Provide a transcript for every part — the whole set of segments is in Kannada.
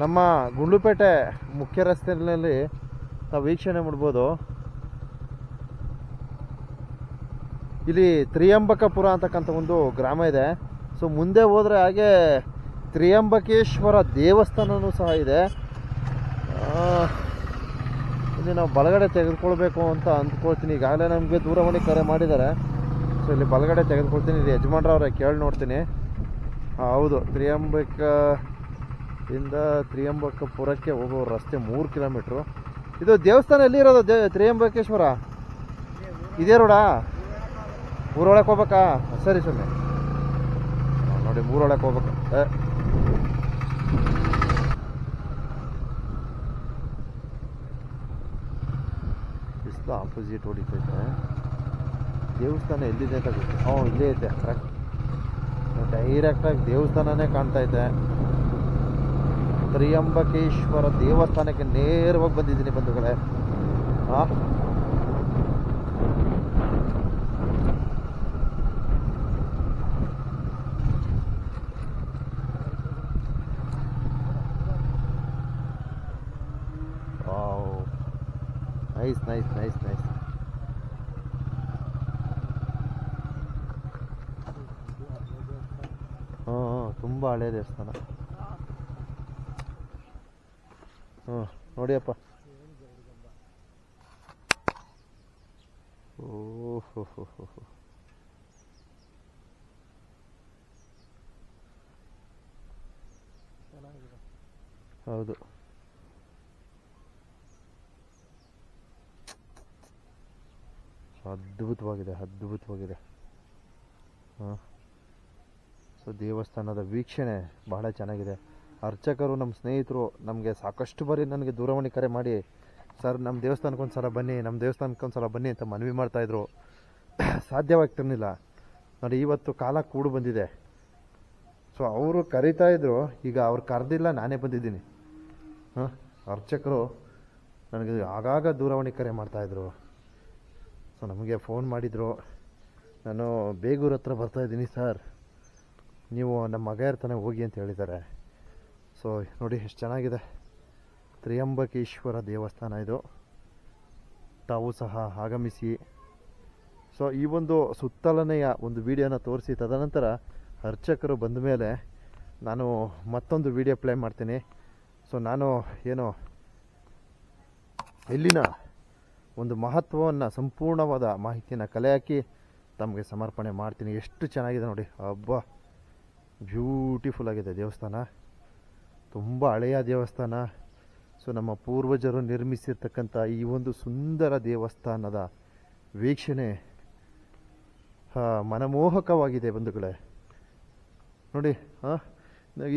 ನಮ್ಮ ಗುಂಡ್ಲುಪೇಟೆ ಮುಖ್ಯ ರಸ್ತೆಯಲ್ಲಿ ನಾವು ವೀಕ್ಷಣೆ ಮಾಡ್ಬೋದು. ಇಲ್ಲಿ ತ್ರಿಯಂಬಕಪುರ ಅಂತಕ್ಕಂಥ ಒಂದು ಗ್ರಾಮ ಇದೆ. ಸೊ ಮುಂದೆ ಹೋದರೆ ಹಾಗೆ ತ್ರಿಯಂಬಕೇಶ್ವರ ದೇವಸ್ಥಾನವೂ ಸಹ ಇದೆ. ಇಲ್ಲಿ ನಾವು ಬಲಗಡೆ ತೆಗೆದುಕೊಳ್ಬೇಕು ಅಂತ ಅಂದ್ಕೊಳ್ತೀನಿ. ಈಗಾಗಲೇ ನಮಗೆ ದೂರವಾಣಿ ಕರೆ ಮಾಡಿದ್ದಾರೆ. ಸೊ ಇಲ್ಲಿ ಬಲಗಡೆ ತೆಗೆದುಕೊಳ್ತೀನಿ. ಇಲ್ಲಿ ಯಜಮಾನ್ರವ್ರೆ ಕೇಳಿ ನೋಡ್ತೀನಿ. ಹೌದು, ತ್ರಿಯಂಬಕದಿಂದ ತ್ರಿಯಂಬಕಪುರಕ್ಕೆ ಹೋಗೋ ರಸ್ತೆ 3 ಕಿಲೋಮೀಟ್ರು. ಇದು ದೇವಸ್ಥಾನ ಎಲ್ಲಿರೋದು? ತ್ರಿಯಂಬಕೇಶ್ವರ ಇದೇ ರೋಡಾ? ಊರೊಳಗೆ ಹೋಗ್ಬೇಕಾ? ಸರಿ ಸರಿ ನೋಡಿ, ಊರೊಳಗೆ ಹೋಗ್ಬೇಕು. ಬಿಸಿಲು ಆಪೋಸಿಟ್ ಹೊಡಿತೈತೆ. ದೇವಸ್ಥಾನ ಎಲ್ಲಿದೆ ಅಂತ ಗೊತ್ತು. ಇಲ್ಲೇ ಐತೆ. ಕರೆಕ್ಟ್, ಡೈರೆಕ್ಟಾಗಿ ದೇವಸ್ಥಾನನೇ ಕಾಣ್ತೈತೆ. ತ್ರಿಯಂಬಕೇಶ್ವರ ದೇವಸ್ಥಾನಕ್ಕೆ ನೇರವಾಗಿ ಬಂದಿದ್ದೀನಿ ಬಂಧುಗಳೇ. Nice nice nice nice. ತುಂಬ ಹಳೆ ದೇವಸ್ಥಾನ. ನೋಡಿಯಪ್ಪ. ಓಹೋ ಹೋ ಹೋ ಹೋ. ಹೌದು, ಅದ್ಭುತವಾಗಿದೆ, ಅದ್ಭುತವಾಗಿದೆ. ಸೊ ದೇವಸ್ಥಾನದ ವೀಕ್ಷಣೆ ಬಹಳ ಚೆನ್ನಾಗಿದೆ. ಅರ್ಚಕರು, ನಮ್ಮ ಸ್ನೇಹಿತರು ನಮಗೆ ಸಾಕಷ್ಟು ಬಾರಿ ನನಗೆ ದೂರವಾಣಿ ಕರೆ ಮಾಡಿ, ಸರ್ ನಮ್ಮ ದೇವಸ್ಥಾನಕ್ಕೆ ಒಂದು ಸಲ ಬನ್ನಿ, ನಮ್ಮ ದೇವಸ್ಥಾನಕ್ಕೆ ಒಂದು ಸಲ ಬನ್ನಿ ಅಂತ ಮನವಿ ಮಾಡ್ತಾಯಿದ್ರು. ಸಾಧ್ಯವಾಗ್ತಿರ್ಲಿಲ್ಲ ನೋಡಿ. ಇವತ್ತು ಕಾಲ ಕೂಡು ಬಂದಿದೆ. ಸೊ ಅವರು ಕರೀತಾಯಿದ್ರು, ಈಗ ಅವ್ರು ಕರೆದಿಲ್ಲ, ನಾನೇ ಬಂದಿದ್ದೀನಿ. ಅರ್ಚಕರು ನನಗೆ ಆಗಾಗ ದೂರವಾಣಿ ಕರೆ ಮಾಡ್ತಾಯಿದ್ರು. ಸೊ ನಮಗೆ ಫೋನ್ ಮಾಡಿದರು, ನಾನು ಬೇಗೂರು ಹತ್ರ ಬರ್ತಾಯಿದ್ದೀನಿ ಸರ್, ನೀವು ನಮ್ಮ ಮಗ ಇರ್ತಾನೆ ಹೋಗಿ ಅಂತ ಹೇಳಿದ್ದಾರೆ. ಸೊ ನೋಡಿ ಎಷ್ಟು ಚೆನ್ನಾಗಿದೆ ತ್ರಿಯಂಬಕೇಶ್ವರ ದೇವಸ್ಥಾನ ಇದು. ತಾವು ಸಹ ಆಗಮಿಸಿ. ಸೊ ಈ ಒಂದು ಸುತ್ತಲನೆಯ ಒಂದು ವಿಡಿಯೋನ ತೋರಿಸಿ, ತದನಂತರ ಅರ್ಚಕರು ಬಂದ ಮೇಲೆ ನಾನು ಮತ್ತೊಂದು ವಿಡಿಯೋ ಪ್ಲೇ ಮಾಡ್ತೀನಿ. ಸೊ ನಾನು ಏನು ಇಲ್ಲಿನ ಒಂದು ಮಹತ್ವವನ್ನು, ಸಂಪೂರ್ಣವಾದ ಮಾಹಿತಿಯನ್ನು ಕಲೆ ಹಾಕಿ ತಮಗೆ ಸಮರ್ಪಣೆ ಮಾಡ್ತೀನಿ. ಎಷ್ಟು ಚೆನ್ನಾಗಿದೆ ನೋಡಿ, ಹಬ್ಬ ಬ್ಯೂಟಿಫುಲ್ ಆಗಿದೆ ದೇವಸ್ಥಾನ. ತುಂಬ ಹಳೆಯ ದೇವಸ್ಥಾನ. ಸೊ ನಮ್ಮ ಪೂರ್ವಜರು ನಿರ್ಮಿಸಿರ್ತಕ್ಕಂಥ ಈ ಒಂದು ಸುಂದರ ದೇವಸ್ಥಾನದ ವೀಕ್ಷಣೆ ಮನಮೋಹಕವಾಗಿದೆ ಬಂಧುಗಳೇ. ನೋಡಿ,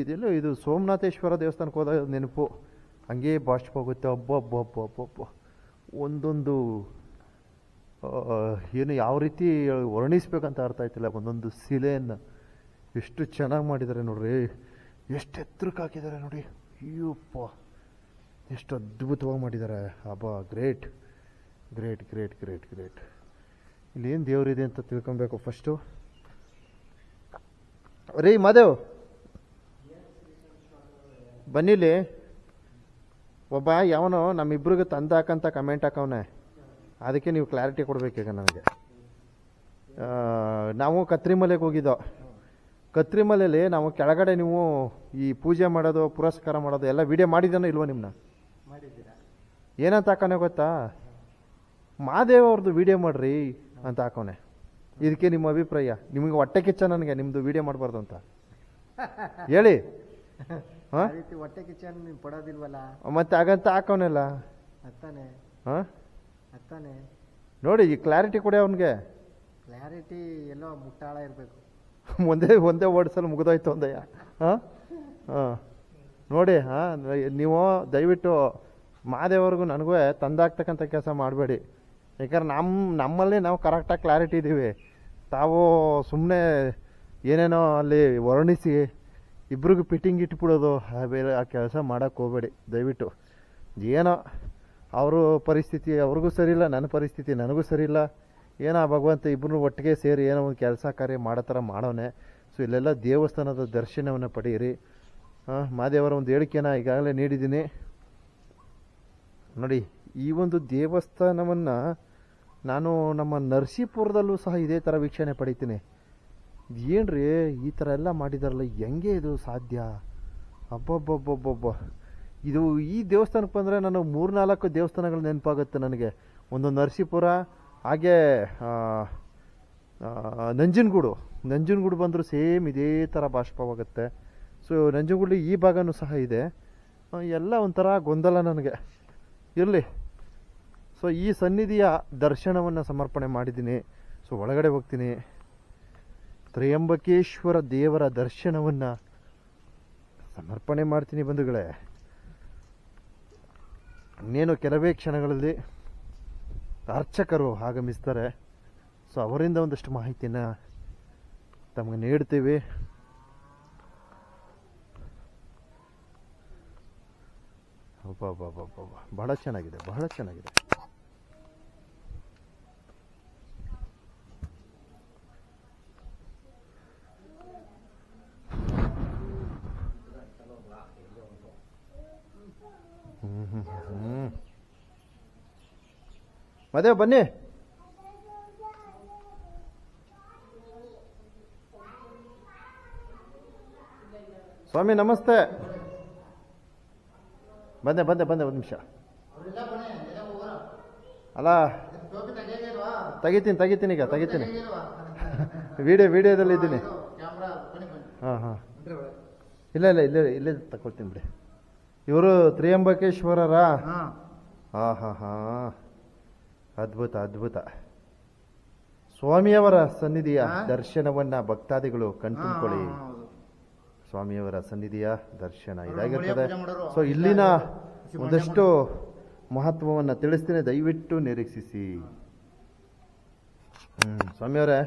ಇದೆಲ್ಲೋ ಇದು ಸೋಮನಾಥೇಶ್ವರ ದೇವಸ್ಥಾನಕ್ಕೆ ಹೋದಾಗ ನೆನಪು ಹಂಗೇ ಬಾಷ್ಪ ಹೋಗುತ್ತೆ. ಹಬ್ಬ ಒಂದೊಂದು ಏನು ಯಾವ ರೀತಿ ವರ್ಣಿಸ್ಬೇಕಂತ ಅರ್ಥ ಆಯ್ತಿಲ್ಲ. ಒಂದೊಂದು ಶಿಲೆಯನ್ನು ಎಷ್ಟು ಚೆನ್ನಾಗಿ ಮಾಡಿದ್ದಾರೆ ನೋಡ್ರಿ, ಎಷ್ಟು ಎತ್ತರಕ್ಕೆ ಹಾಕಿದ್ದಾರೆ ನೋಡಿ. ಅಯ್ಯಪ್ಪ, ಎಷ್ಟು ಅದ್ಭುತವಾಗಿ ಮಾಡಿದ್ದಾರೆ. ಹಬ್ಬ great great great great great. ಇಲ್ಲೇನು ದೇವರಿದೆ ಅಂತ ತಿಳ್ಕೊಬೇಕು ಫಸ್ಟು. ರೀ ಮಾದೇವ್, ಬನ್ನಿಲಿ. ಒಬ್ಬ ಯಾವನೋ ನಮ್ಮಿಬ್ರಿಗೆ ತಂದಾಕಂತ ಕಮೆಂಟ್ ಹಾಕವನೆ, ಅದಕ್ಕೆ ನೀವು ಕ್ಲಾರಿಟಿ ಕೊಡಬೇಕೀಗ ನನಗೆ. ನಾವು ಕತ್ರಿಮಲೆಗೆ ಹೋಗಿದ್ದೋ. ಕತ್ರಿಮಲೆಯಲ್ಲಿ ನಾವು ಕೆಳಗಡೆ ನೀವು ಈ ಪೂಜೆ ಮಾಡೋದು, ಪುರಸ್ಕಾರ ಮಾಡೋದು ಎಲ್ಲ ವಿಡಿಯೋ ಮಾಡಿದ್ದಾನೋ ಇಲ್ವೋ? ನಿಮ್ಮನ್ನ ಏನಂತ ಹಾಕೋನೆ ಗೊತ್ತಾ? ಮಾದೇವ್ ಅವ್ರದ್ದು ವಿಡಿಯೋ ಮಾಡ್ರಿ ಅಂತ ಹಾಕೋನೆ. ಇದಕ್ಕೆ ನಿಮ್ಮ ಅಭಿಪ್ರಾಯ? ನಿಮಗೆ ಹೊಟ್ಟೆ ಕಿಚ್ಚ ನನಗೆ ನಿಮ್ಮದು ವಿಡಿಯೋ ಮಾಡಬಾರ್ದು ಅಂತ ಹೇಳಿ. ಹೊಟ್ಟೆ ಕಿಚ್ಚನ್ ಪಡೋದಿಲ್ವಲ್ಲ ಮತ್ತೆ ಹಾಗಂತ ಹಾಕೋನಲ್ಲ. ನೋಡಿ, ಈ ಕ್ಲಾರಿಟಿ ಕೊಡಿ ಅವನಿಗೆ. ಕ್ಲಾರಿಟಿ ಎಲ್ಲೋ ಮುಟ್ಟಾಳ ಇರಬೇಕು. ಒಂದೇ ಓಡಿಸಲು ಮುಗಿದೋಯ್ತು ಒಂದಯ್ಯ. ನೋಡಿ, ನೀವು ದಯವಿಟ್ಟು ಮಾದೇವ್ರಿಗೂ ನನಗೂ ತಂದಾಗ್ತಕ್ಕಂಥ ಕೆಲಸ ಮಾಡಬೇಡಿ. ಯಾಕಂದ್ರೆ ನಮ್ಮಲ್ಲಿ ನಾವು ಕರೆಕ್ಟಾಗಿ ಕ್ಲಾರಿಟಿ ಇದ್ದೀವಿ. ತಾವು ಸುಮ್ಮನೆ ಏನೇನೋ ಅಲ್ಲಿ ವರ್ಣಿಸಿ ಇಬ್ರಿಗೂ ಫಿಟ್ಟಿಂಗ್ ಇಟ್ಬಿಡೋದು, ಆ ಕೆಲಸ ಮಾಡೋಕ್ಕೆ ಹೋಗಬೇಡಿ ದಯವಿಟ್ಟು. ಏನೋ ಅವರು ಪರಿಸ್ಥಿತಿ ಅವ್ರಿಗೂ ಸರಿಯಿಲ್ಲ, ನನ್ನ ಪರಿಸ್ಥಿತಿ ನನಗೂ ಸರಿಯಿಲ್ಲ. ಏನೋ ಭಗವಂತ ಇಬ್ಬರು ಒಟ್ಟಿಗೆ ಸೇರಿ ಏನೋ ಒಂದು ಕೆಲಸ ಕಾರ್ಯ ಮಾಡೋ ಥರ ಮಾಡೋನೆ. ಸೊ ಇಲ್ಲೆಲ್ಲ ದೇವಸ್ಥಾನದ ದರ್ಶನವನ್ನು ಪಡೆಯಿರಿ. ಮಹಾದೇವರ ಒಂದು ಹೇಳಿಕೆನ ಈಗಾಗಲೇ ನೀಡಿದ್ದೀನಿ ನೋಡಿ. ಈ ಒಂದು ದೇವಸ್ಥಾನವನ್ನು ನಾನು ನಮ್ಮ ನರಸೀಪುರದಲ್ಲೂ ಸಹ ಇದೇ ಥರ ವೀಕ್ಷಣೆ ಪಡಿತೀನಿ. ಏನ್ರಿ ಈ ಥರ ಎಲ್ಲ ಮಾಡಿದಾರಲ್ಲ, ಹೆಂಗೆ ಇದು ಸಾಧ್ಯ? ಅಬ್ಬಬ್ಬಬ್ಬಬ್ಬಬ್ಬ. ಇದು ಈ ದೇವಸ್ಥಾನಕ್ಕೆ ಬಂದರೆ ನಾನು 3-4 ದೇವಸ್ಥಾನಗಳು ನೆನಪಾಗುತ್ತೆ ನನಗೆ. ಒಂದು ನರಸೀಪುರ, ಹಾಗೆ ನಂಜನಗೂಡು ಬಂದರೂ ಸೇಮ್ ಇದೇ ಥರ ಬಾಷ್ಪವಾಗುತ್ತೆ. ಸೊ ನಂಜನಗೂಡಲ್ಲಿ ಈ ಭಾಗನೂ ಸಹ ಇದೆ. ಎಲ್ಲ ಒಂಥರ ಗೊಂದಲ ನನಗೆ. ಇರಲಿ. ಸೊ ಈ ಸನ್ನಿಧಿಯ ದರ್ಶನವನ್ನು ಸಮರ್ಪಣೆ ಮಾಡಿದ್ದೀನಿ. ಸೊ ಒಳಗಡೆ ಹೋಗ್ತೀನಿ. ತ್ರಯಂಬಕೇಶ್ವರ ದೇವರ ದರ್ಶನವನ್ನು ಸಮರ್ಪಣೆ ಮಾಡ್ತೀನಿ ಬಂಧುಗಳೇ. ಇನ್ನೇನು ಕೆಲವೇ ಕ್ಷಣಗಳಲ್ಲಿ ಅರ್ಚಕರು ಆಗಮಿಸ್ತಾರೆ. ಸೊ ಅವರಿಂದ ಒಂದಷ್ಟು ಮಾಹಿತಿನ ತಮಗೆ ನೀಡ್ತೀವಿ. ಬಹಳ ಚೆನ್ನಾಗಿದೆ, ಬಹಳ ಚೆನ್ನಾಗಿದೆ. ಮದುವೆ ಬನ್ನಿ. ಸ್ವಾಮಿ ನಮಸ್ತೆ. ಬಂದೆ ಒಂದು ನಿಮಿಷ. ಅಲ್ಲ ತೆಗಿತೀನಿ ಈಗ ತೆಗಿತೀನಿ. ವಿಡಿಯೋದಲ್ಲಿ ಇದ್ದೀನಿ. ಹಾಂ ಇಲ್ಲೇ ತಗೊಳ್ತೀನಿ ಬಿಡಿ. ಇವರು ತ್ರಿಯಂಬಕೇಶ್ವರರ? ಹಾಂ ಅದ್ಭುತ. ಸ್ವಾಮಿಯವರ ಸನ್ನಿಧಿಯ ದರ್ಶನವನ್ನ ಭಕ್ತಾದಿಗಳು ಕಣ್ತುಂಬಿಕೊಳ್ಳಿ. ಸ್ವಾಮಿಯವರ ಸನ್ನಿಧಿಯ ದರ್ಶನ ಇದಾಗಿರ್ತದೆ. ಸೊ ಇಲ್ಲಿನ ಒಂದಷ್ಟು ಮಹತ್ವವನ್ನು ತಿಳಿಸ್ತೀನಿ, ದಯವಿಟ್ಟು ನಿರೀಕ್ಷಿಸಿ. ಸ್ವಾಮಿಯವರೇ